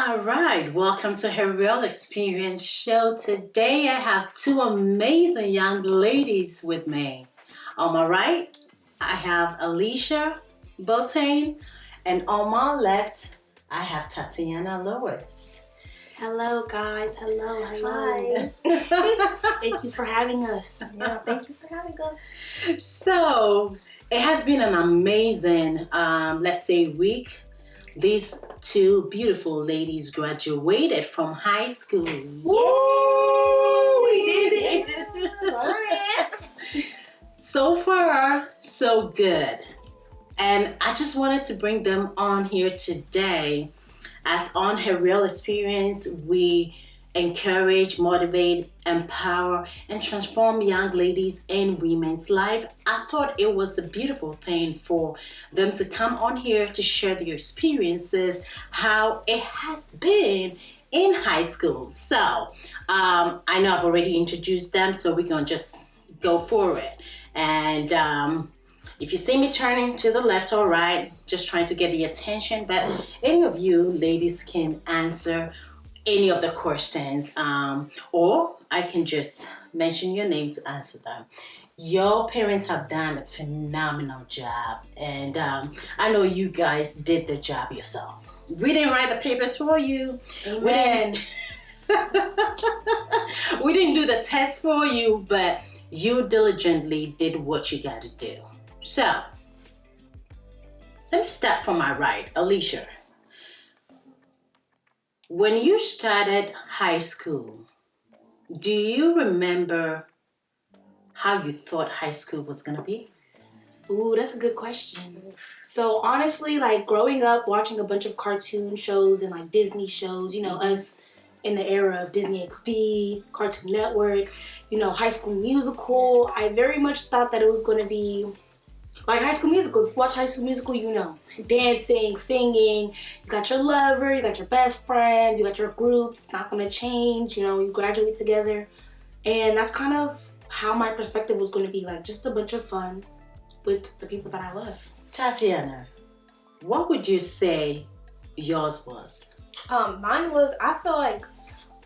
All right, welcome to her Real Experience show. Today I have two amazing young ladies with me. On my right, I have Alicia Botain, and on my left, I have Tatiana Lewis. Hello, guys. Hello. Hi. Thank you for having us. Yeah, thank you for having us. So, it has been an amazing, week. These two beautiful ladies graduated from high school. Woo! We did it. So far, so good. And I just wanted to bring them on here today. As on Her Real Experience, we encourage, motivate, empower, and transform young ladies and women's life. I thought it was a beautiful thing for them to come on here to share their experiences, how it has been in high school. So I know I've already introduced them, so we're going to just go for it. And if you see me turning to the left or right, just trying to get the attention, but any of you ladies can answer any of the questions, or I can just mention your name to answer them. Your parents have done a phenomenal job, and I know you guys did the job yourself. We didn't write the papers for you. Amen. We didn't do the test for you, but you diligently did what you got to do. So, let me start from my right. Alicia, when you started high school, do you remember how you thought high school was going to be? Ooh, that's a good question. So honestly, like growing up, watching a bunch of cartoon shows and like Disney shows, us in the era of Disney XD, Cartoon Network, High School Musical, I very much thought that it was going to be like High School Musical. If you watch High School Musical, dancing, singing, you got your lover, you got your best friends, you got your groups, it's not going to change, you graduate together. And that's kind of how my perspective was going to be, like just a bunch of fun with the people that I love. Tatiana, what would you say yours was? Mine was, I feel like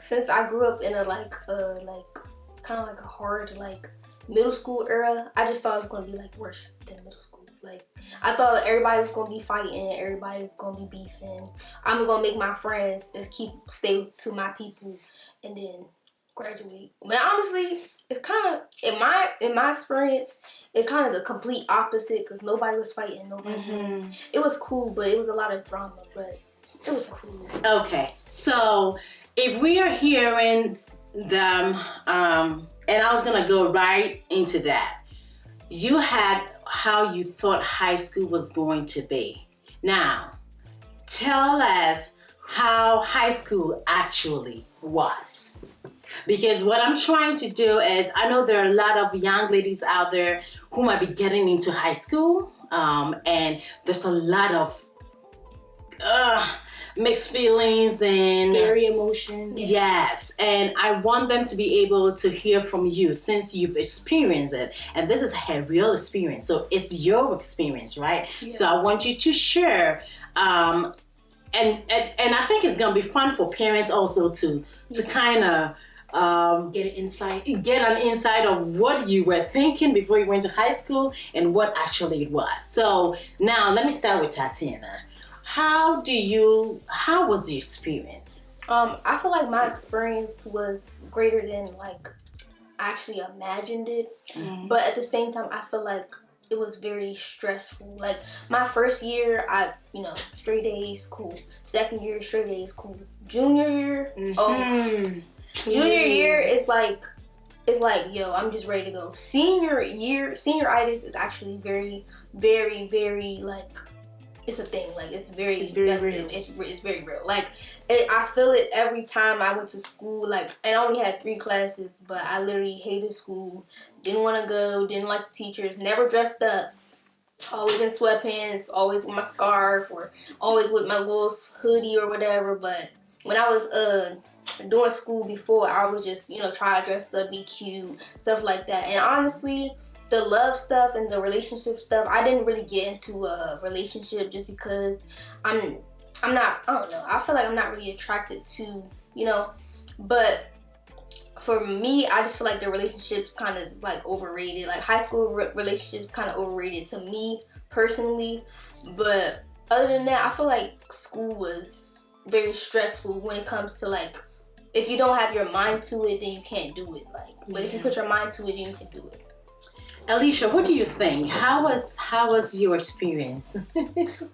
since I grew up in a kind of like a hard middle school era, I just thought it was going to be worse than middle school. I thought everybody was going to be fighting, everybody was going to be beefing. I'm going to make my friends and stay to my people and then graduate. But honestly, it's kind of, in my experience, it's kind of the complete opposite, because nobody was fighting, it was cool, but it was a lot of drama, but it was cool. Okay, so if we are hearing them, and I was going to go right into that. You had how you thought high school was going to be. Now, tell us how high school actually was. Because what I'm trying to do is, I know there are a lot of young ladies out there who might be getting into high school, and there's a lot of mixed feelings and scary emotions. Yes, and I want them to be able to hear from you since you've experienced it, and this is a real experience, so it's your experience, right? Yeah. So I want you to share, and I think it's gonna be fun for parents also to kind of get an insight of what you were thinking before you went to high school and what actually it was. So now let me start with Tatiana. How was the experience? I feel like my experience was greater than I actually imagined it. Mm-hmm. But at the same time, I feel like it was very stressful. My first year, straight A's, cool. Second year, straight A's, cool. Junior year, junior year is yo, I'm just ready to go. Senioritis is actually very, very, very it's a thing. It's very real. It's very real. I feel it every time I went to school. And I only had 3 classes, but I literally hated school. Didn't want to go. Didn't like the teachers. Never dressed up. Always in sweatpants. Always with my scarf, or always with my little hoodie or whatever. But when I was doing school before, I was just try to dress up, be cute, stuff like that. And honestly, the love stuff and the relationship stuff, I didn't really get into a relationship just because I'm I don't know. I feel like I'm not really attracted to, but for me, I just feel like the relationships kind of like overrated. Like high school relationships kind of overrated to me personally. But other than that, I feel like school was very stressful when it comes to like, if you don't have your mind to it, then you can't do it. Like, but if you put your mind to it, then you can do it. Alicia, what do you think? How was your experience?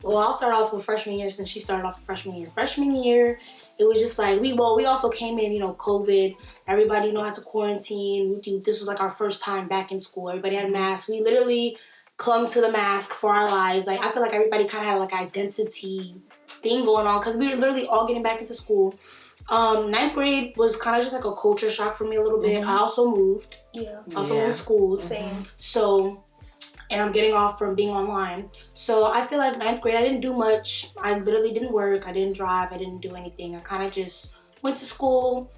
Well, I'll start off with freshman year since she started off with freshman year. Freshman year, it was just like, we also came in, COVID. Everybody, had to quarantine. This was like our first time back in school. Everybody had masks. We literally clung to the mask for our lives. Like, I feel like everybody kind of had like identity thing going on because we were literally all getting back into school. Ninth grade was kind of just like a culture shock for me a little bit. I also moved. Moved schools. Same. So, and I'm getting off from being online. So I feel like ninth grade, I didn't do much. I literally didn't work. I didn't drive. I didn't do anything. I kind of just went to school,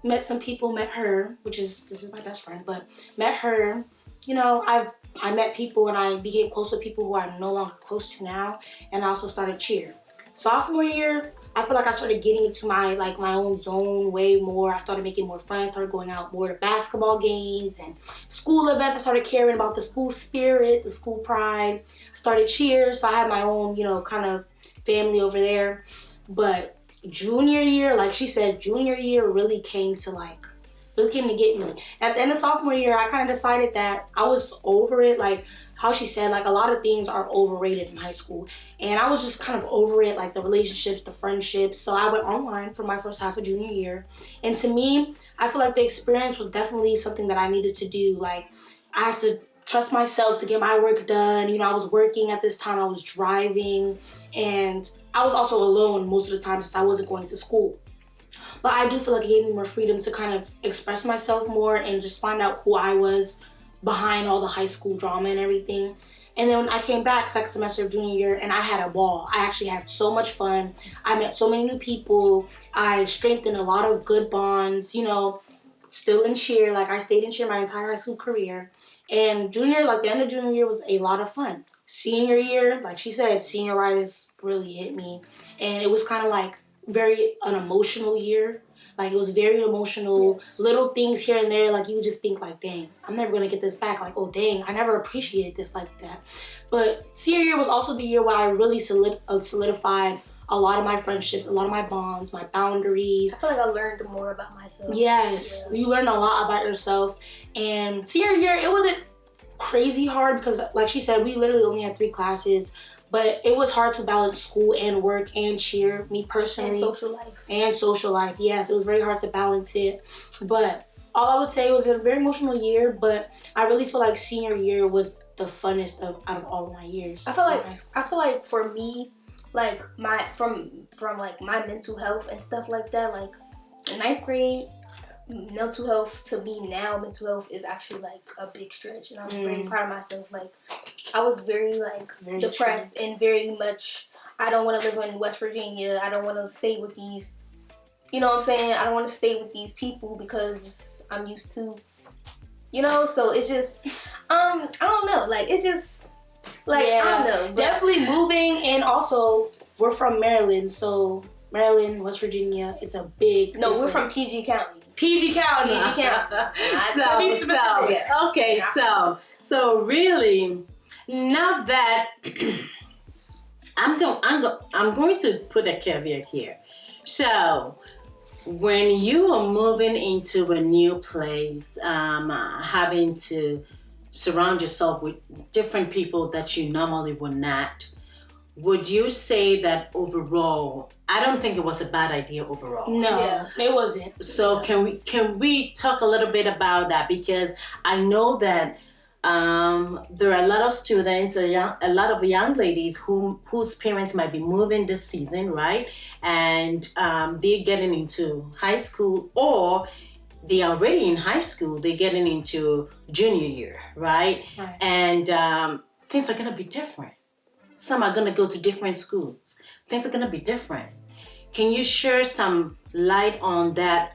met some people, met her, this is my best friend, but met her. I met people and I became close to people who I'm no longer close to now. And I also started cheer. Sophomore year, I feel like I started getting into my own zone way more. I started making more friends, started going out more to basketball games and school events. I started caring about the school spirit, the school pride. I started cheer, so I had my own, kind of family over there. But junior year, like she said, junior year really came to get me. At the end of sophomore year, I kind of decided that I was over it. Like how she said, like a lot of things are overrated in high school. And I was just kind of over it, like the relationships, the friendships. So I went online for my first half of junior year. And to me, I feel like the experience was definitely something that I needed to do. Like I had to trust myself to get my work done. I was working at this time, I was driving, and I was also alone most of the time since I wasn't going to school. But I do feel like it gave me more freedom to kind of express myself more and just find out who I was behind all the high school drama and everything. And then when I came back second semester of junior year, and I had a ball. I actually had so much fun. I met so many new people. I strengthened a lot of good bonds, still in cheer. Like I stayed in cheer my entire high school career. And the end of junior year was a lot of fun. Senior year, like she said, senioritis really hit me. And it was kind of like an emotional year. Like it was very emotional. Yes. Little things here and there, like you would just think like, dang, I'm never gonna get this back. Like, oh dang, I never appreciated this like that. But senior year was also the year where I really solidified a lot of my friendships, a lot of my bonds, my boundaries. I feel like I learned more about myself. Yes, you learn a lot about yourself. And senior year, it wasn't crazy hard because like she said, we literally only had 3 classes. But it was hard to balance school and work and cheer, me personally. And social life. Yes, it was very hard to balance it. But all I would say, it was a very emotional year, but I really feel like senior year was the funnest out of all of my years. I feel like for me, like from my mental health and stuff like that, like in 9th grade, mental health to me now, mental health is actually like a big stretch, and I'm very proud of myself. Like I was very depressed and very much, I don't want to live in West Virginia. I don't want to stay with these, I don't want to stay with these people because I'm used to, so it's just, I don't know, like it's just, like, I don't know. But definitely moving, and also we're from Maryland, so Maryland, West Virginia, it's a big difference. We're from PG County. PG County. So really, now that I'm going to put a caveat here. So when you are moving into a new place, having to surround yourself with different people that you normally would not, would you say that overall, I don't think it was a bad idea overall. No, it wasn't. So can we talk a little bit about that? Because I know that there are a lot of students, a lot of young ladies whose parents might be moving this season, right? And they're getting into high school, or they're already in high school, they're getting into junior year, right? And things are going to be different. Some are going to go to different schools. Things are going to be different. Can you share some light on that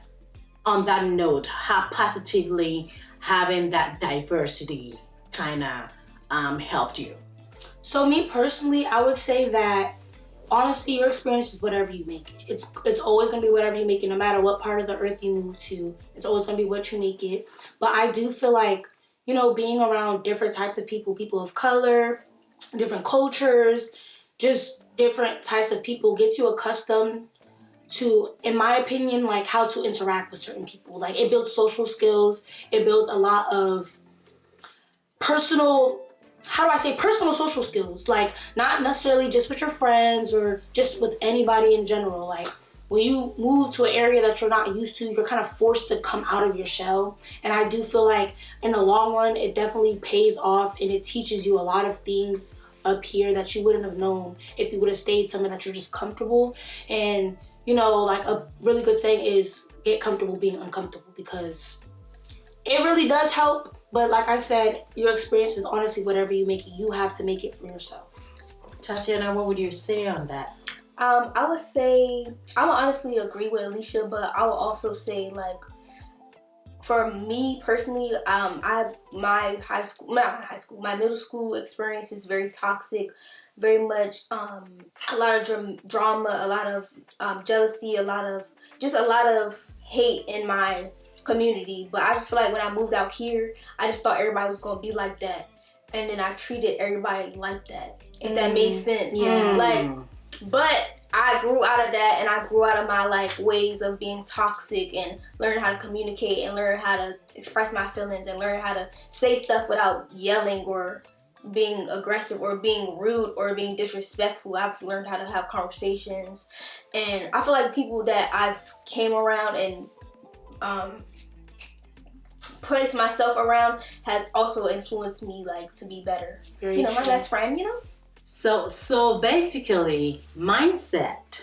note, how positively having that diversity kind of helped you? So me personally, I would say that honestly, your experience is whatever you make it. It's always going to be whatever you make it, no matter what part of the earth you move to. It's always going to be what you make it. But I do feel like, you know, being around different types of people of color, different cultures, just different types of people gets you accustomed to, in my opinion, like how to interact with certain people. Like it builds social skills. It builds a lot of personal social skills. Like not necessarily just with your friends or just with anybody in general. Like when you move to an area that you're not used to, you're kind of forced to come out of your shell. And I do feel like in the long run, it definitely pays off and it teaches you a lot of things up here that you wouldn't have known if you would have stayed somewhere that you're just comfortable. And you know, like a really good saying is get comfortable being uncomfortable, because it really does help. But like I said, your experience is honestly whatever you make it. You have to make it for yourself. Tatiana, what would you say on that? I would say, I would honestly agree with Alicia, but I would also say, like, for me personally, my middle school experience is very toxic, very much a lot of drama, a lot of jealousy, a lot of hate in my community. But I just feel like when I moved out here, I just thought everybody was gonna be like that, and then I treated everybody like that. If that makes sense, Yeah. like, but I grew out of that, and I grew out of my like ways of being toxic, and learned how to communicate, and learn how to express my feelings, and learn how to say stuff without yelling or being aggressive or being rude or being disrespectful. I've learned how to have conversations, and I feel like people that I've came around and placed myself around has also influenced me, like, to be better. Very you know, my true. best friend, you know. So basically, mindset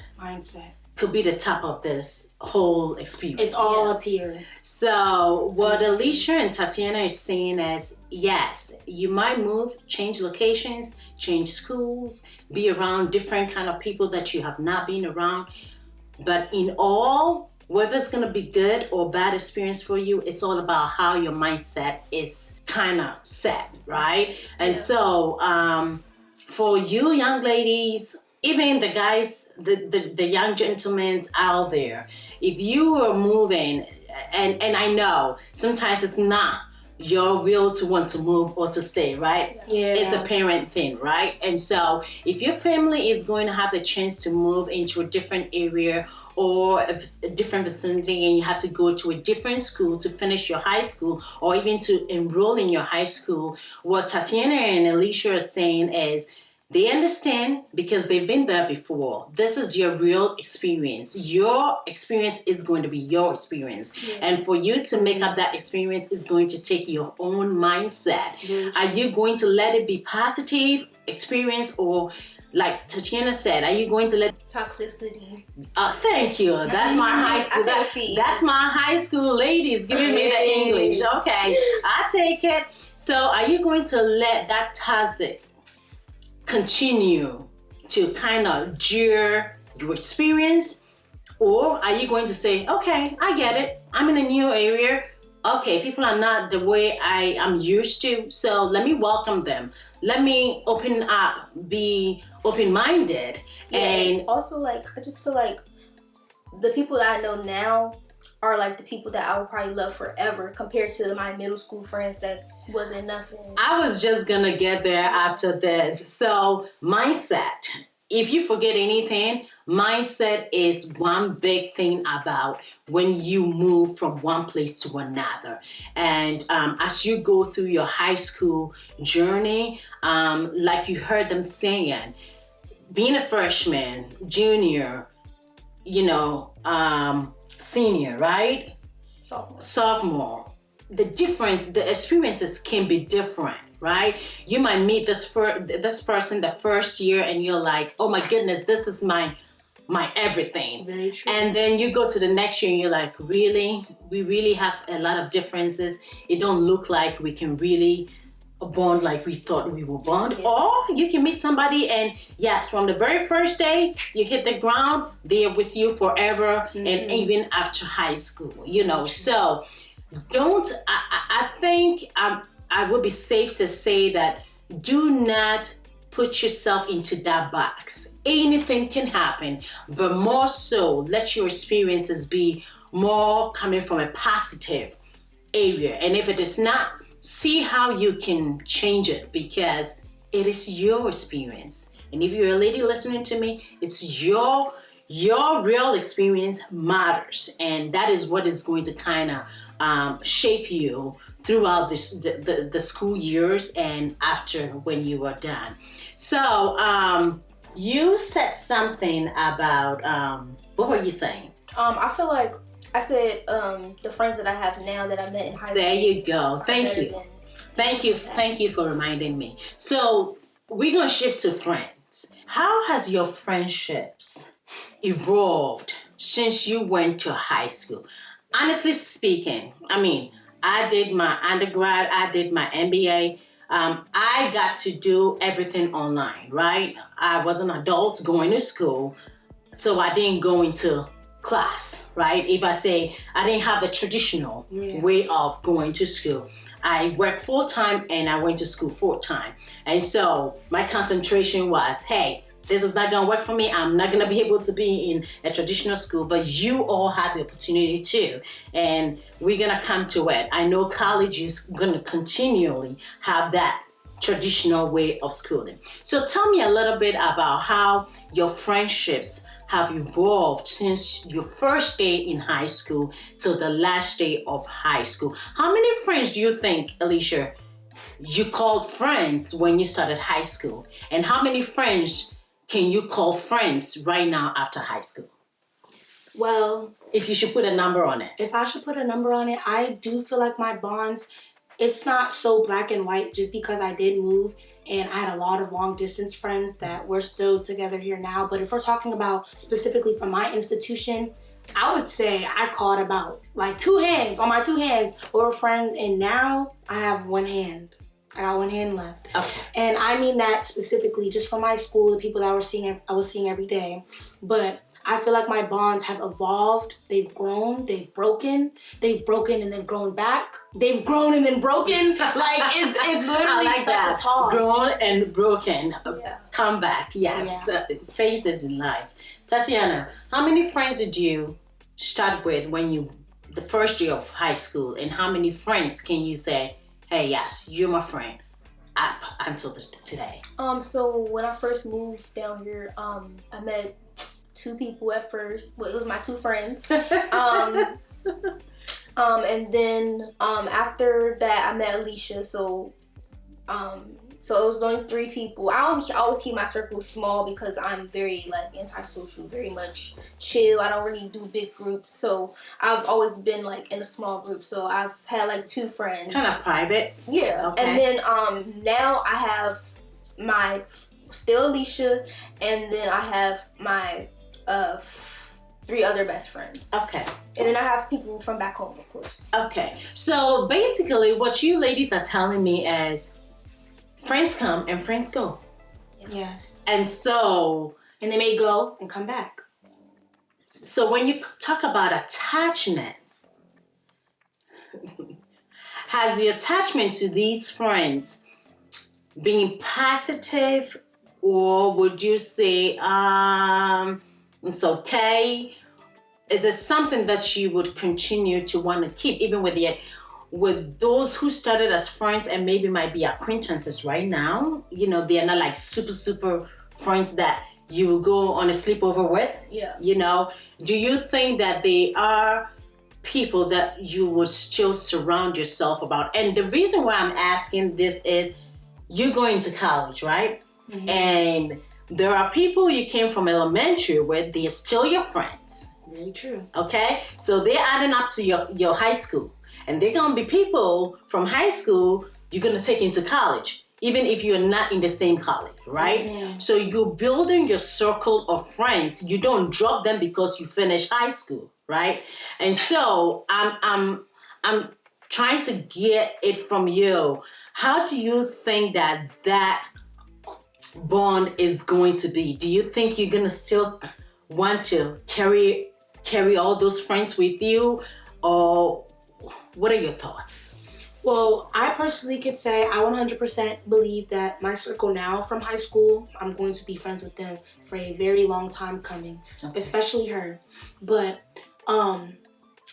could be the top of this whole experience. It's all up here. So what Alicia and Tatiana is saying is, yes, you might move, change locations, change schools, be around different kind of people that you have not been around. But in all, whether it's going to be good or bad experience for you, it's all about how your mindset is kind of set, right? And so for you young ladies, even the guys, the young gentlemen out there, if you are moving, and I know sometimes it's not your will to want to move or to stay, right? Yeah. It's a parent thing, right? And so if your family is going to have the chance to move into a different area or a different vicinity, and you have to go to a different school to finish your high school or even to enroll in your high school, what Tatiana and Alicia are saying is, they understand because they've been there before. This is your real experience. Your experience is going to be your experience. Yeah. And for you to make up that experience is going to take your own mindset. Are you going to let it be positive experience, or like Tatiana said, are you going to let Toxicity? Thank you. That's my high school. That's my high school ladies giving me the English. Okay, I take it. So are you going to let that toxic continue to kind of jeer your experience, or are you going to say, okay, I get it, I'm in a new area, okay, people are not the way I am used to, so let me welcome them, let me open up, be open-minded. And also, like, I just feel like the people that I know now are like the people that I would probably love forever, compared to my middle school friends that wasn't nothing. I was just gonna get there after this. So mindset, if you forget anything, mindset is one big thing about when you move from one place to another. And as you go through your high school journey, like you heard them saying, being a freshman, junior, senior, right? Sophomore. The difference, the experiences can be different, right? You might meet this person the first year and you're like, oh my goodness, this is my everything. Very true. And then you go to the next year and you're like, really? We really have a lot of differences. It don't look like we can really bond like we thought we would bond. Yeah. Or you can meet somebody and yes, from the very first day you hit the ground, they're with you forever. Mm-hmm. And even after high school, so I think I would be safe to say that do not put yourself into that box. Anything can happen, but more so, let your experiences be more coming from a positive area. And if it is not, see how you can change it, because it is your experience. And if you're a lady listening to me, it's your real experience matters, and that is what is going to kind of shape you throughout the school years and after when you are done. So you said something about what were you saying? I feel like I said the friends that I have now that I met in high school. There you go. Thank you. Thank you for reminding me. So we're gonna shift to friends. How has your friendships evolved since you went to high school? Honestly speaking, I mean, I did my undergrad, I did my MBA. I got to do everything online, right? I was an adult going to school, so I didn't go into class, right? If I say I didn't have the traditional way of going to school. I worked full-time and I went to school full-time. And so my concentration was, hey, this is not gonna work for me. I'm not gonna be able to be in a traditional school, but you all had the opportunity to, and we're gonna come to it. I know college is gonna continually have that traditional way of schooling. So tell me a little bit about how your friendships have evolved since your first day in high school till the last day of high school. How many friends do you think, Alicia, you called friends when you started high school? And how many friends can you call friends right now after high school? Well, if you should put a number on it. If I should put a number on it, I do feel like my bonds, it's not so black and white just because I did move and I had a lot of long distance friends that we're still together here now. But if we're talking about specifically from my institution, I would say I called about like on my two hands or friends, and now I have one hand. I got one hand left. Okay. And I mean that specifically just from my school, the people that I was seeing every day. But I feel like my bonds have evolved. They've grown, they've broken and then grown back. They've grown and then broken. Like it's literally like such a toss. Grown and broken. Yeah. Come back. Yes. Phases in life. Tatiana, how many friends did you start with when the first day of high school, and how many friends can you say, hey, yes, you're my friend up until today? So when I first moved down here, I met two people at first. Well, it was my two friends. And then after that, I met Alicia. So it was only 3 people. I always keep my circle small because I'm very like antisocial, very much chill. I don't really do big groups. So I've always been like in a small group. So I've had like 2 friends. Kind of private. Yeah. Okay. And then now I have my still Alicia, and then I have my 3 other best friends. Okay. And then I have people from back home, of course. Okay. So basically what you ladies are telling me is friends come and friends go. Yes. And they may go and come back. So when you talk about attachment, has the attachment to these friends been positive, or would you say it's okay? Is it something that you would continue to want to keep, even with those who started as friends and maybe might be acquaintances right now? You know, they're not like super friends that you will go on a sleepover with. Yeah. You know, do you think that they are people that you would still surround yourself about? And the reason why I'm asking this is you're going to college, right? Mm-hmm. And there are people you came from elementary with, they're still your friends. Very true. Okay? So they're adding up to your high school. And they're going to be people from high school you're going to take into college, even if you're not in the same college, right? Mm-hmm. So you're building your circle of friends. You don't drop them because you finish high school, right? And so I'm trying to get it from you. How do you think that bond is going to be? Do you think you're going to still want to carry all those friends with you, or what are your thoughts? Well, I personally could say I 100% believe that my circle now from high school, I'm going to be friends with them for a very long time coming, especially her. But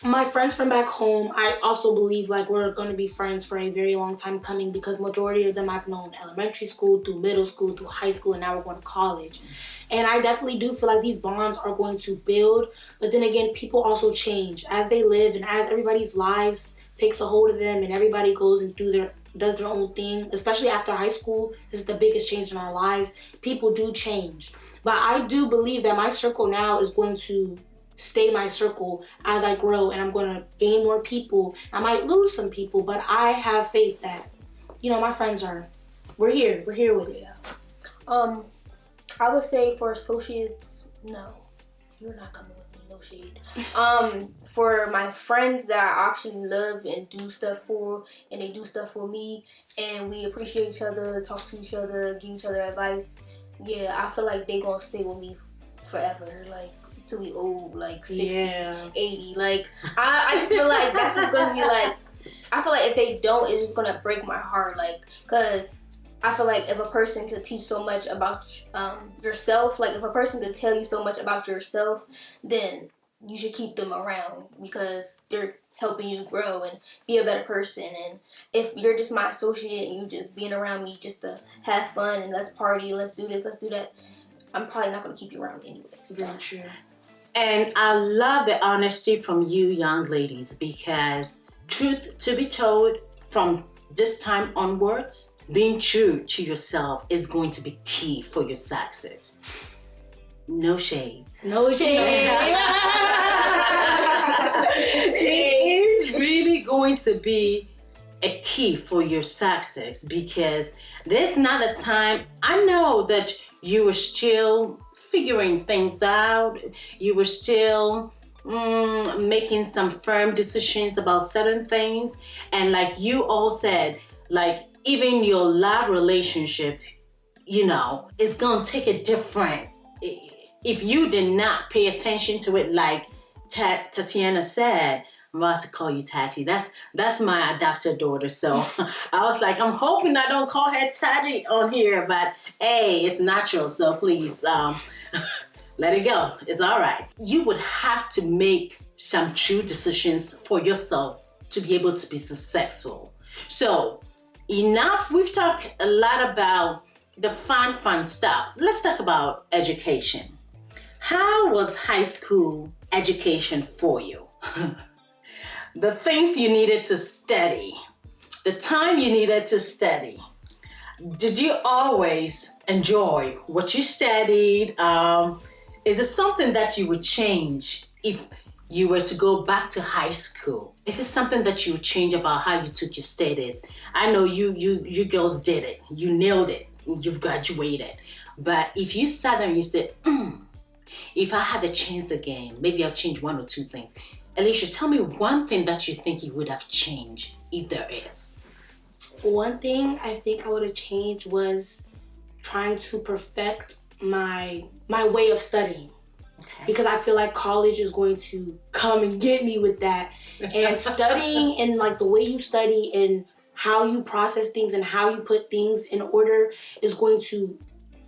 my friends from back home, I also believe like we're going to be friends for a very long time coming because majority of them I've known elementary school through middle school through high school and now we're going to college. And I definitely do feel like these bonds are going to build, but then again, people also change as they live and as everybody's lives takes a hold of them and everybody goes and does their own thing, especially after high school. This is the biggest change in our lives. People do change. But I do believe that my circle now is going to stay my circle as I grow and I'm going to gain more people. I might lose some people, but I have faith that, my friends we're here with it. I would say for associates, no, you're not coming with me, no shade. For my friends that I actually love and do stuff for, and they do stuff for me, and we appreciate each other, talk to each other, give each other advice, yeah, I feel like they gonna stay with me forever, like, till we old, like 60, 80, like, I just feel like that's just gonna be like, I feel like if they don't, it's just gonna break my heart, like, cause I feel like if a person could teach so much about yourself, like if a person could tell you so much about yourself, then you should keep them around because they're helping you grow and be a better person. And if you're just my associate and you just being around me just to have fun and let's party, let's do this, let's do that, I'm probably not going to keep you around anyway. Very true. And I love the honesty from you young ladies because truth to be told, from this time onwards, being true to yourself is going to be key for your success. No shades. No shade. It is really going to be a key for your success because there's not a time. I know that you were still figuring things out. You were still making some firm decisions about certain things. And like you all said, like even your love relationship, is going to take a different, if you did not pay attention to it, like Tatiana said, I'm about to call you Tati. That's my adopted daughter. So I was like, I'm hoping I don't call her Tati on here, but hey, it's natural. So please let it go. It's all right. You would have to make some true decisions for yourself to be able to be successful. So enough. We've talked a lot about the fun stuff. Let's talk about education. How was high school education for you? The things you needed to study, the time you needed to study. Did you always enjoy what you studied? Is it something that you would change if you were to go back to high school? Is it something that you would change about how you took your studies? I know you girls did it. You nailed it. You've graduated. But if you sat there and you said, if I had the chance again, maybe I'll change one or two things. Alicia, tell me one thing that you think you would have changed, if there is. One thing I think I would have changed was trying to perfect my way of studying. Okay. Because I feel like college is going to come and get me with that. And studying and like the way you study and how you process things and how you put things in order is going to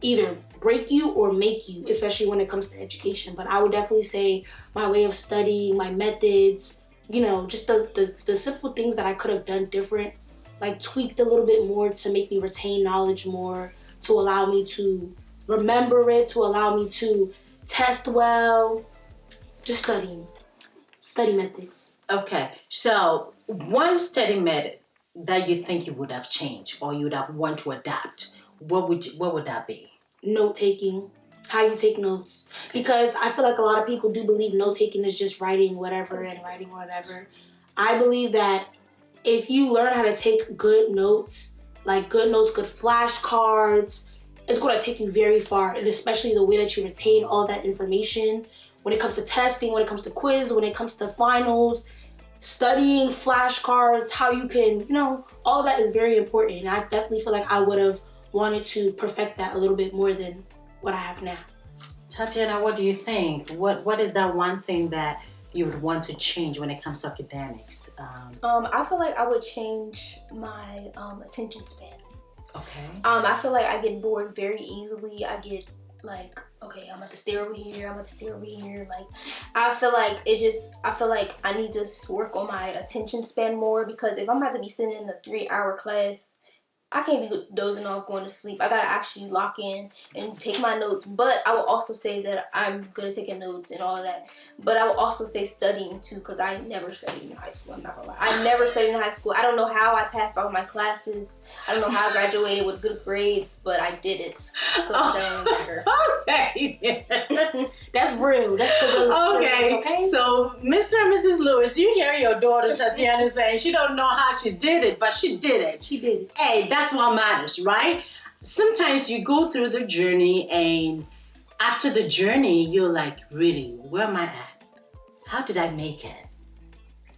either break you or make you, especially when it comes to education. But I would definitely say my way of studying, my methods, just the simple things that I could have done different, like tweaked a little bit more to make me retain knowledge more, to allow me to remember it, to allow me to test well, just study methods. Okay, so one study method that you think you would have changed or you would have want to adapt, what would that be? Note taking, how you take notes. Because I feel like a lot of people do believe note taking is just writing whatever. I believe that if you learn how to take good notes, like good flashcards, it's going to take you very far. And especially the way that you retain all that information when it comes to testing, when it comes to quiz, when it comes to finals, studying flashcards, how you can, all of that is very important. And I definitely feel like I would have wanted to perfect that a little bit more than what I have now. Tatiana, what do you think? What is that one thing that you would want to change when it comes to academics? I feel like I would change my attention span. Okay. I feel like I get bored very easily. I get like, okay, I'm at the stare over here. I'm at the stare over here. Like, I feel like I need to work on my attention span more, because if I'm about to be sitting in a 3-hour class, I can't be dozing off, going to sleep. I gotta actually lock in and take my notes. But I will also say that I'm good at taking notes and all of that. But I will also say studying too, because I never studied in high school. I'm not gonna lie. I never studied in high school. I don't know how I passed all my classes. I don't know how I graduated with good grades, but I did it. So it doesn't matter. Okay. That's real. That's the real Okay. okay? So, Mr. and Mrs. Lewis, you hear your daughter Tatiana saying she don't know how she did it, but she did it. She did it. Hey, that's what matters, right? Sometimes you go through the journey, and after the journey, you're like, really, where am I at? How did I make it?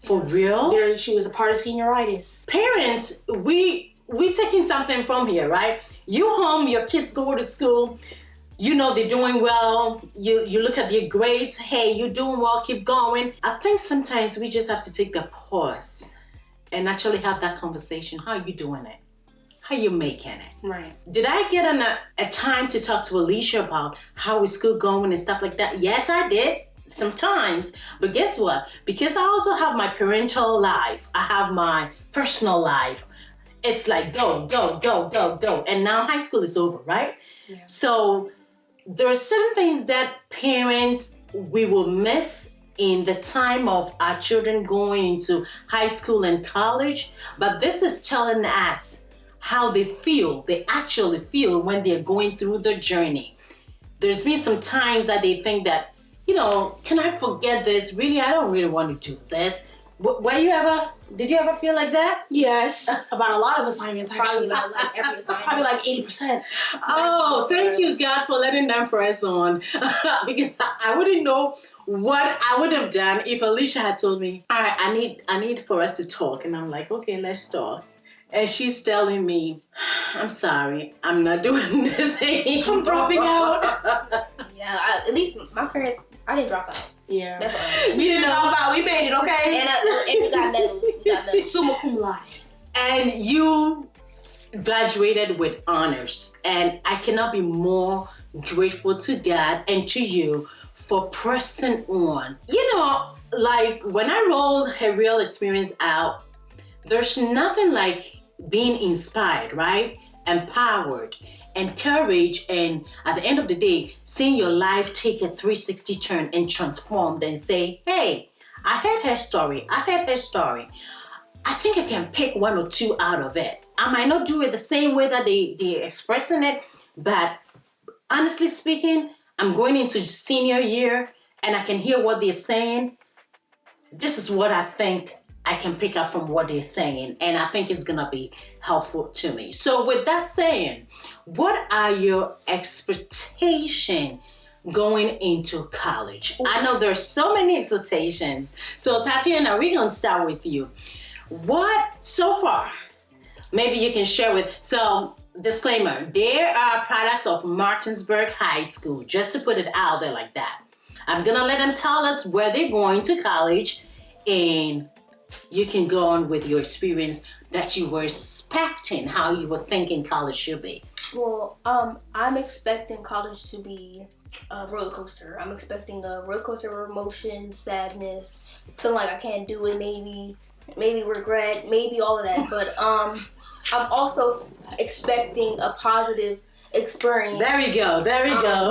For real? Literally, she was a part of senioritis. Parents, we taking something from here, right? You home, your kids go to school, you know they're doing well, you look at their grades, hey, you're doing well, keep going. I think sometimes we just have to take the pause and actually have that conversation. How are you doing it? How you making it? Right. Did I get a time to talk to Alicia about how is school going and stuff like that? Yes, I did. Sometimes. But guess what? Because I also have my parental life, I have my personal life. It's like go, go, go, go, go. And now high school is over, right? Yeah. So there are certain things that parents, we will miss in the time of our children going into high school and college. But this is telling us how they actually feel when they're going through the journey. There's been some times that they think that, can I forget this? Really, I don't really want to do this. Did you ever feel like that? Yes. About a lot of assignments, Probably actually. like every assignment. Probably like 80%. Oh, thank you, God, for letting them press on. Because I wouldn't know what I would have done if Alicia had told me, all right, I need for us to talk. And I'm like, okay, let's talk. And she's telling me, I'm sorry, I'm not doing this anymore. I'm dropping out. Yeah, at least my parents, I didn't drop out. Yeah. That's all. We didn't talk about, we made it, okay? And we got medals. Summa cum laude. And you graduated with honors. And I cannot be more grateful to God and to you for pressing on. Like when I rolled her real experience out, there's nothing like being inspired, right? Empowered, encouraged, and at the end of the day, seeing your life take a 360 turn and transform, then say, hey, I heard her story. I think I can pick one or two out of it. I might not do it the same way that they're expressing it, but honestly speaking, I'm going into senior year and I can hear what they're saying. This is what I think I can pick up from what they're saying, and I think it's gonna be helpful to me. So with that saying, what are your expectations going into college? I know there's so many expectations. So Tatiana, we're gonna start with you. What so far, maybe you can share with, so disclaimer, they are products of Martinsburg High School, just to put it out there like that. I'm gonna let them tell us where they're going to college, and you can go on with your experience that you were expecting, how you were thinking college should be. Well, I'm expecting college to be a roller coaster. I'm expecting a roller coaster of emotion, sadness, feeling like I can't do it, maybe regret, maybe all of that. But I'm also expecting a positive experience. There we go.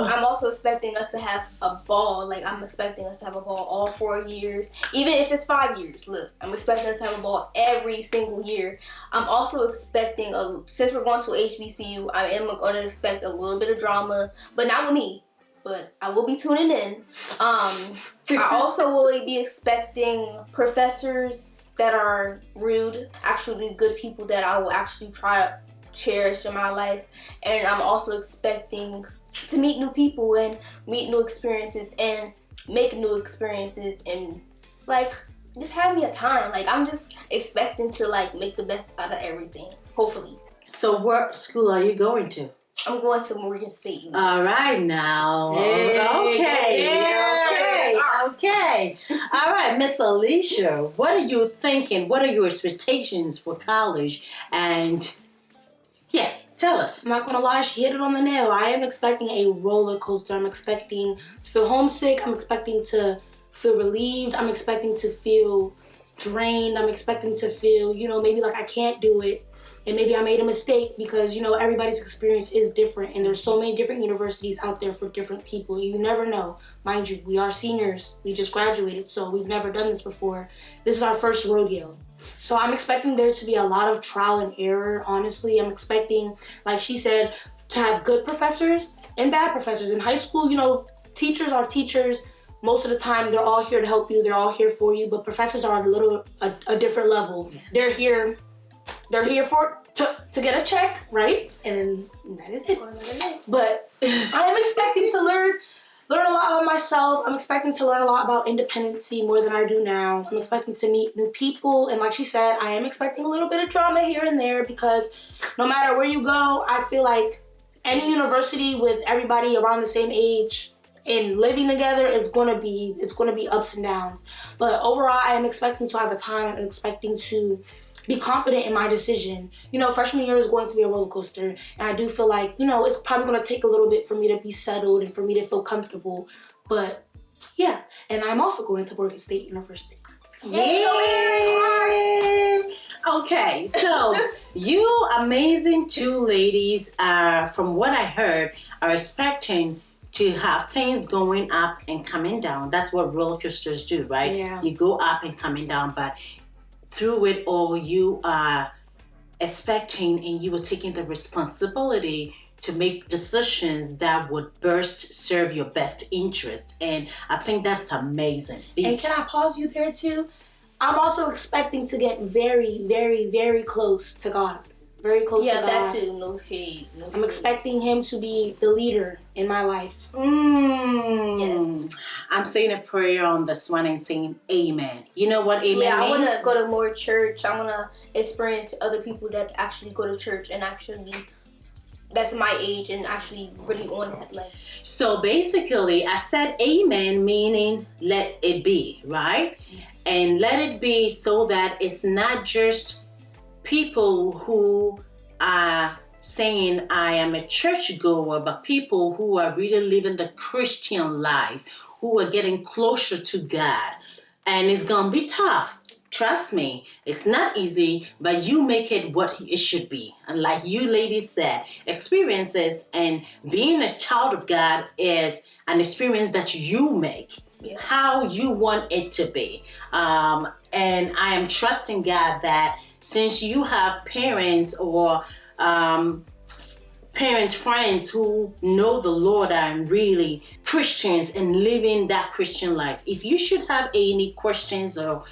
I'm also expecting us to have a ball. Like, I'm expecting us to have a ball all 4 years. Even if it's 5 years. Look, I'm expecting us to have a ball every single year. I'm also expecting, since we're going to HBCU, I am going to expect a little bit of drama. But not with me. But I will be tuning in. I also will be expecting professors that are rude. Actually good people that I will actually try to cherish in my life. And I'm also expecting to meet new people and meet new experiences and make new experiences and like just have me a time. Like, I'm just expecting to like make the best out of everything, hopefully. So what school are you going to? I'm going to Morgan State University. All right now. Hey, Okay. yeah. Okay. Okay. All right, Miss Alicia, what are you thinking? What are your expectations for college? And yeah, tell us. I'm not gonna lie, she hit it on the nail. I am expecting a roller coaster. I'm expecting to feel homesick. I'm expecting to feel relieved. I'm expecting to feel drained. I'm expecting to feel, maybe like I can't do it. And maybe I made a mistake because, everybody's experience is different. And there's so many different universities out there for different people. You never know. Mind you, we are seniors. We just graduated, so we've never done this before. This is our first rodeo. So I'm expecting there to be a lot of trial and error, honestly. I'm expecting, like she said, to have good professors and bad professors. In high school, teachers are teachers. Most of the time, they're all here to help you. They're all here for you. But professors are a different level. Yes. They're here to get a check, right? And then that is it. But I am expecting to learn a lot about myself. I'm expecting to learn a lot about independency more than I do now. I'm expecting to meet new people. And like she said, I am expecting a little bit of drama here and there because no matter where you go, I feel like any university with everybody around the same age and living together it's gonna be ups and downs. But overall, I am expecting to have a time and expecting to be confident in my decision. Freshman year is going to be a roller coaster, and I do feel like, it's probably going to take a little bit for me to be settled and for me to feel comfortable. But yeah, and I'm also going to Morgan State University. Yeah. Okay, so you amazing two ladies are, from what I heard, are expecting to have things going up and coming down. That's what roller coasters do, right? Yeah. You go up and coming down, but through it all, you are expecting and you are taking the responsibility to make decisions that would best serve your best interest. And I think that's amazing. And can I pause you there too? I'm also expecting to get very, very, very close to God. Very close to God. Yeah, that too. No shade. I'm expecting him to be the leader in my life. Yes. I'm saying a prayer on this one and saying amen. You know what amen means? I want to go to more church. I want to experience other people that actually go to church and actually, that's my age and actually really on that. Like. So basically, I said amen, meaning let it be, right? Yes. And let it be so that it's not just people who are saying I am a churchgoer, but people who are really living the Christian life, who are getting closer to God. And it's gonna be tough. Trust me, it's not easy, but you make it what it should be. And like you ladies said, experiences and being a child of God is an experience that you make. Yeah. How you want it to be. And I am trusting God that since you have parents or friends who know the Lord and really Christians and living that Christian life, if you should have any questions or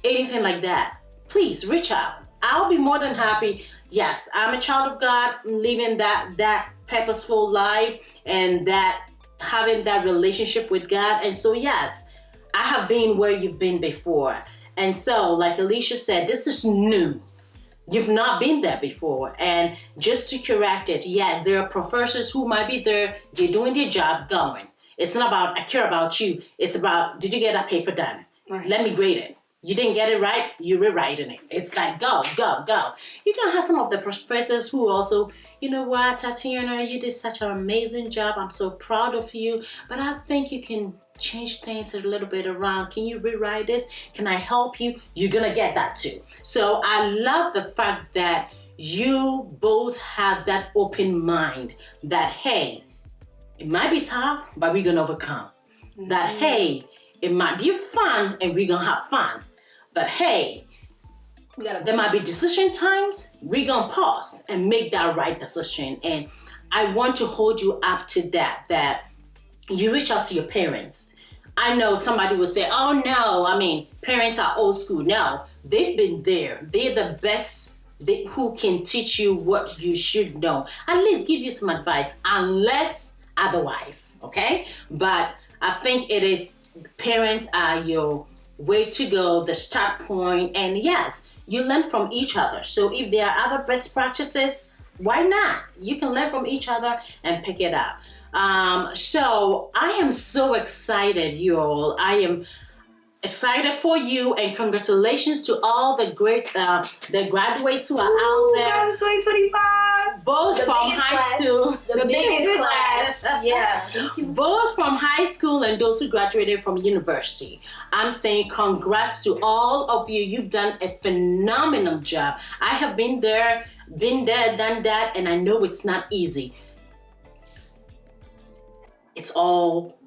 anything like that, please reach out. I'll be more than happy. Yes, I'm a child of God, living that purposeful life and that having that relationship with God. And so yes, I have been where you've been before. And so, like Alicia said, this is new. You've not been there before. And just to correct it, yes, there are professors who might be there, they're doing their job, going. It's not about, I care about you. It's about, did you get that paper done? Right. Let me grade it. You didn't get it right, you're rewriting it. It's like, go. You can have some of the professors who also, you know what, Tatiana, you did such an amazing job. I'm so proud of you. But I think you can change things a little bit around. Can you rewrite this? Can I help you? You're gonna get that too. So I love the fact that you both have that open mind that, hey, it might be tough, but we're gonna overcome. Mm-hmm. That, hey, it might be fun and we're gonna have fun. But hey, there might be decision times, we're gonna pause and make that right decision. And I want to hold you up to that you reach out to your parents. I know somebody will say, oh no, I mean, parents are old school. No, they've been there. They're the best who can teach you what you should know. At least give you some advice, unless otherwise, okay? But I think it is, parents are your way to go, the start point. And yes, you learn from each other. So if there are other best practices, why not? You can learn from each other and pick it up. So I am so excited, you all. excited for you, and congratulations to all the great the graduates who are out there. Class of 2025. Both The from biggest high class. school. The biggest class. Yeah. Thank you. Both from high school and those who graduated from university. I'm saying congrats to all of you. You've done a phenomenal job. I have been there, done that, and I know it's not easy. It's all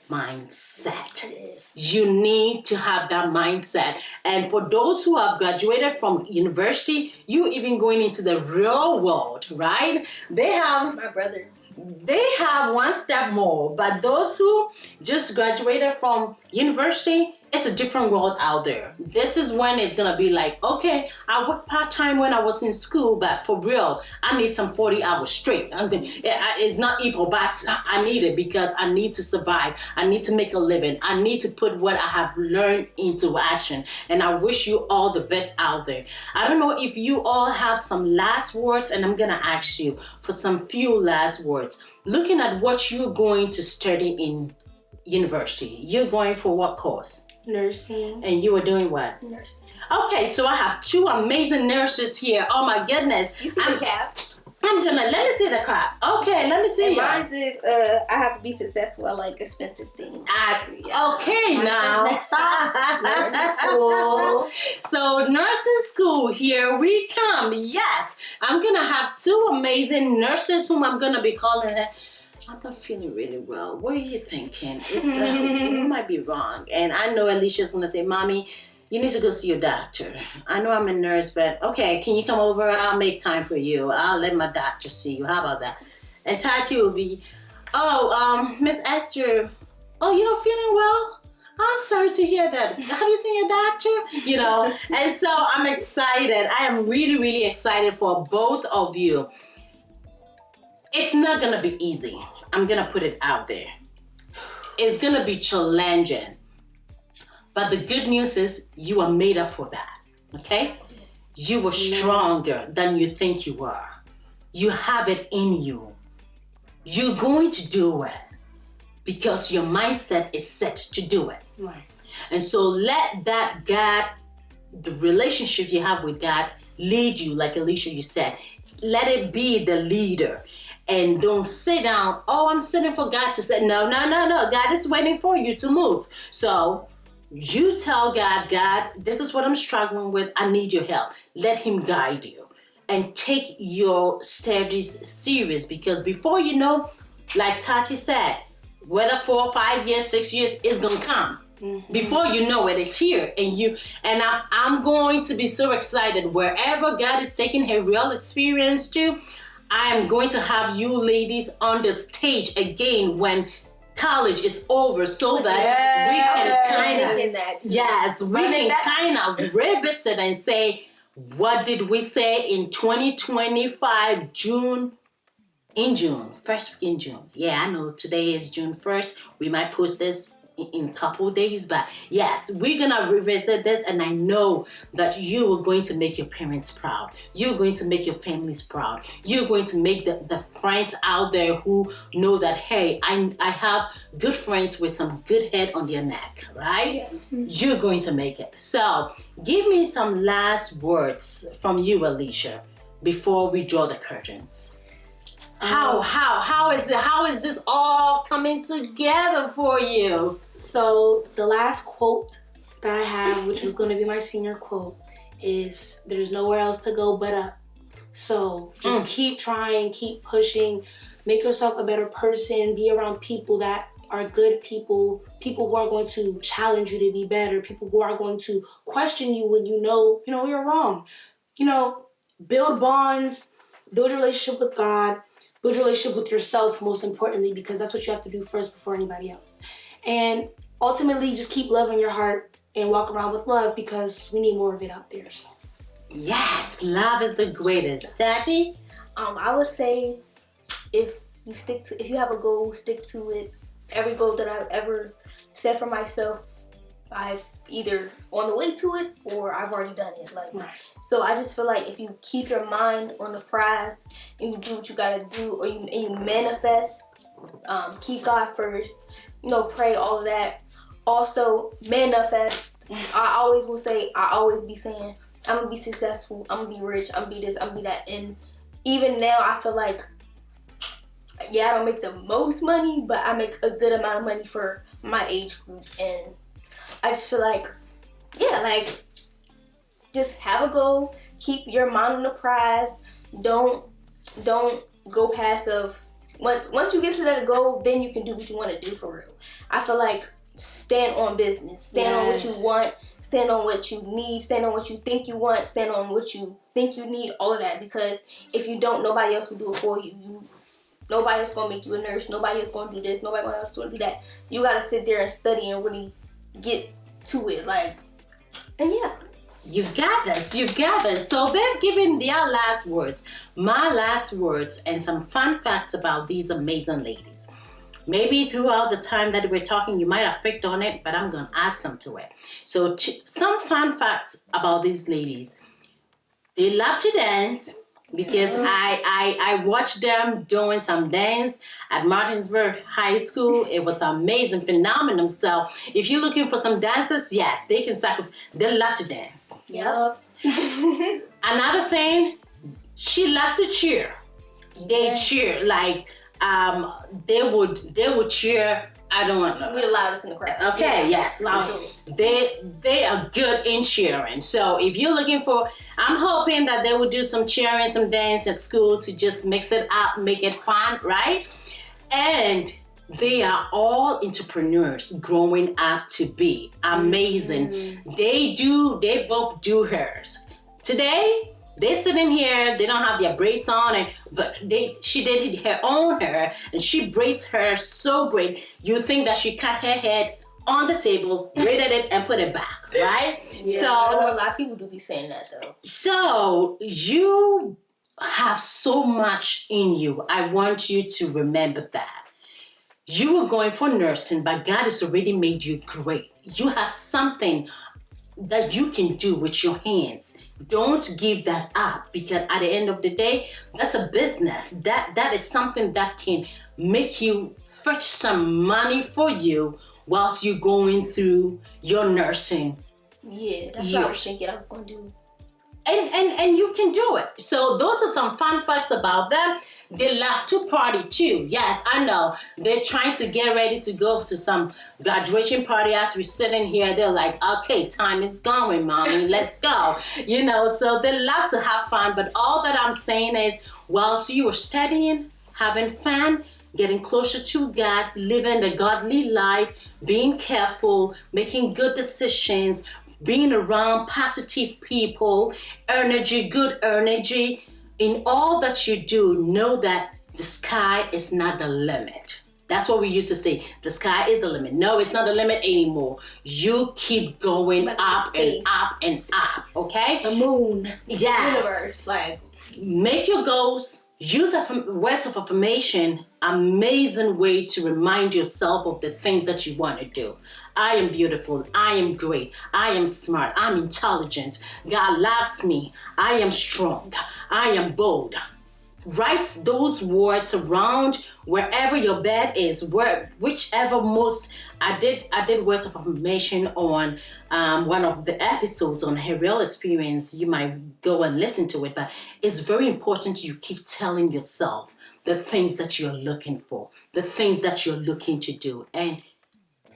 mindset. It is. You need to have that mindset. And for those who have graduated from university, you even going into the real world, right? They have My brother. one step more. But those who just graduated from university, it's a different world out there. This is when it's gonna be like, okay, I worked part-time when I was in school, but for real, I need some 40 hours straight. It's not evil, but I need it because I need to survive. I need to make a living. I need to put what I have learned into action. And I wish you all the best out there. I don't know if you all have some last words, and I'm gonna ask you for some few last words. Looking at what you're going to study in university, you're going for what course? Nursing. And you were doing what? Nurse. Okay, so I have two amazing nurses here. Oh my goodness. You see the cap? Let me see the crap. Okay, let me see And it. mine is I have to be successful at like expensive things. Okay, Mine now. says next stop, nursing school. So nursing school, here we come. Yes, I'm gonna have two amazing nurses whom I'm gonna be calling her. I'm not feeling really well. What are you thinking? It's you might be wrong. And I know Alicia's gonna say, "Mommy, you need to go see your doctor." I know I'm a nurse, but okay, can you come over? I'll make time for you. I'll let my doctor see you. How about that? And Tati will be, Miss Esther, you're not feeling well? I'm sorry to hear that. Have you seen your doctor? And so I'm excited. I am really, really excited for both of you. It's not gonna be easy. I'm gonna put it out there. It's gonna be challenging. But the good news is you are made up for that, okay? You are stronger than you think you are. You have it in you. You're going to do it because your mindset is set to do it. Right. And so let that God, the relationship you have with God, lead you, like Alicia, you said. Let it be the leader. And don't sit down, I'm sitting for God to say, no. God is waiting for you to move. So you tell God, this is what I'm struggling with. I need your help. Let him guide you. And take your studies serious, because before you know, like Tati said, whether 4, 5 years, 6 years, it's gonna come. Mm-hmm. Before you know it, it's here. And I'm going to be so excited wherever God is taking her real experience to. I am going to have you ladies on the stage again when college is over, so that we can kind of revisit and say, what did we say in 2025 first week in June? Yeah, I know today is June 1st. We might post this in a couple days, but yes, we're gonna revisit this, and I know that you are going to make your parents proud. You're going to make your families proud. You're going to make the friends out there who know that, hey, I have good friends with some good head on their neck, right? Yeah. You're going to make it. So give me some last words from you, Alicia, before we draw the curtains. How is this all coming together for you? So the last quote that I have, which was going to be my senior quote, is there's nowhere else to go but up. So just keep trying, keep pushing, make yourself a better person, be around people that are good people who are going to challenge you to be better, people who are going to question you when you know you're wrong. Build bonds, build a relationship with God, build a relationship with yourself, most importantly, because that's what you have to do first before anybody else. And ultimately, just keep love in your heart and walk around with love, because we need more of it out there. So. Yes, love is the greatest. Tati? I would say if you have a goal, stick to it. Every goal that I've ever set for myself, I've either on the way to it or I've already done it. So I just feel like if you keep your mind on the prize and you do what you gotta do, and you manifest, keep God first, pray, all of that. Also, manifest. I always will say, I always be saying, I'm gonna be successful, I'm gonna be rich, I'm gonna be this, I'm gonna be that. And even now, I feel like, yeah, I don't make the most money, but I make a good amount of money for my age group. And I just feel like, yeah, like, just have a goal, keep your mind on the prize. Don't go past of, once you get to that goal, then you can do what you want to do for real. I feel like stand on business, stand on what you want, stand on what you need, stand on what you think you want, stand on what you think you need, all of that. Because if you don't, nobody else will do it for you. Nobody else gonna make you a nurse, nobody else gonna do this, nobody else gonna do that. You gotta sit there and study and really get to it, like, and yeah. You've got this. You've got this. So they've given their last words, my last words, and some fun facts about these amazing ladies. Maybe throughout the time that we're talking, you might have picked on it, but I'm going to add some to it. So some fun facts about these ladies. They love to dance, because I watched them doing some dance at Martinsburg High School. It was amazing, phenomenal. So if you're looking for some dancers, yes, they can sacrifice. They love to dance. Yep. Another thing, she loves to cheer. They cheer like they would cheer. I don't want to know. We're the loudest in the crowd. Okay, yes. Loudest. They are good in cheering. So if you're looking for, I'm hoping that they would do some cheering, some dance at school to just mix it up, make it fun, right? And they are all entrepreneurs growing up to be amazing. They both do hers. Today, they're sitting here, they don't have their braids on, but she did her own hair, and she braids her so great. You think that she cut her head on the table, braided it, and put it back, right? Yeah, So I know a lot of people do be saying that though. So you have so much in you. I want you to remember that. You were going for nursing, but God has already made you great. You have something that you can do with your hands. Don't give that up, because at the end of the day, that's a business. That is something that can make you fetch some money for you whilst you're going through your nursing. Yeah, that's what I was thinking I was going to do. And you can do it. So those are some fun facts about them. They love to party too. Yes, I know. They're trying to get ready to go to some graduation party. As we're sitting here, they're like, okay, time is going, mommy. Let's go. So they love to have fun. But all that I'm saying is, whilst you are studying, having fun, getting closer to God, living the godly life, being careful, making good decisions, being around positive people, good energy. In all that you do, know that the sky is not the limit. That's what we used to say. The sky is the limit. No, it's not the limit anymore. You keep going up and up and up, okay? The moon. Yes. Universe, like. Make your goals. Use words of affirmation. Amazing way to remind yourself of the things that you want to do. I am beautiful. I am great. I am smart. I'm intelligent. God loves me. I am strong. I am bold. Write those words around wherever your bed is, whichever most. I did words of affirmation on one of the episodes on her real experience. You might go and listen to it, but it's very important you keep telling yourself the things that you're looking for, the things that you're looking to do. And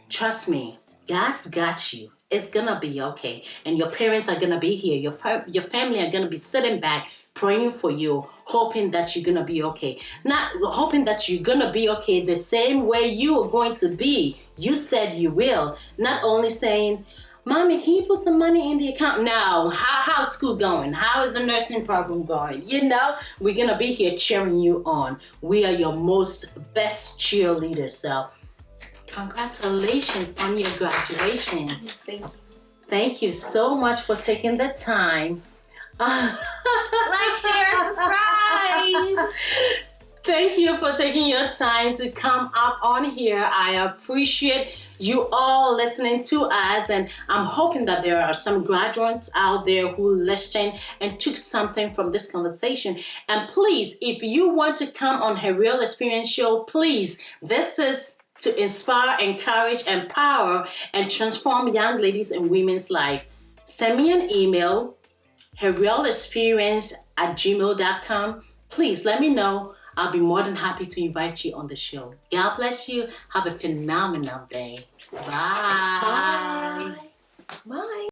trust me, God's got you. It's gonna be okay. And your parents are gonna be here. Your family are gonna be sitting back praying for you, hoping that you're gonna be okay. Not hoping that you're gonna be okay the same way you are going to be. You said you will. Not only saying, Mommy, can you put some money in the account? No. How's school going? How is the nursing program going? We're gonna be here cheering you on. We are your best cheerleaders. So congratulations on your graduation. Thank you. Thank you so much for taking the time. Like, share, and subscribe. Thank you for taking your time to come up on here. I appreciate you all listening to us, and I'm hoping that there are some graduates out there who listened and took something from this conversation. And please, if you want to come on her Real Experience show, please, this is to inspire, encourage, empower, and transform young ladies and women's life. Send me an email, herrealexperience@gmail.com. Please let me know. I'll be more than happy to invite you on the show. God bless you. Have a phenomenal day. Bye. Bye. Bye.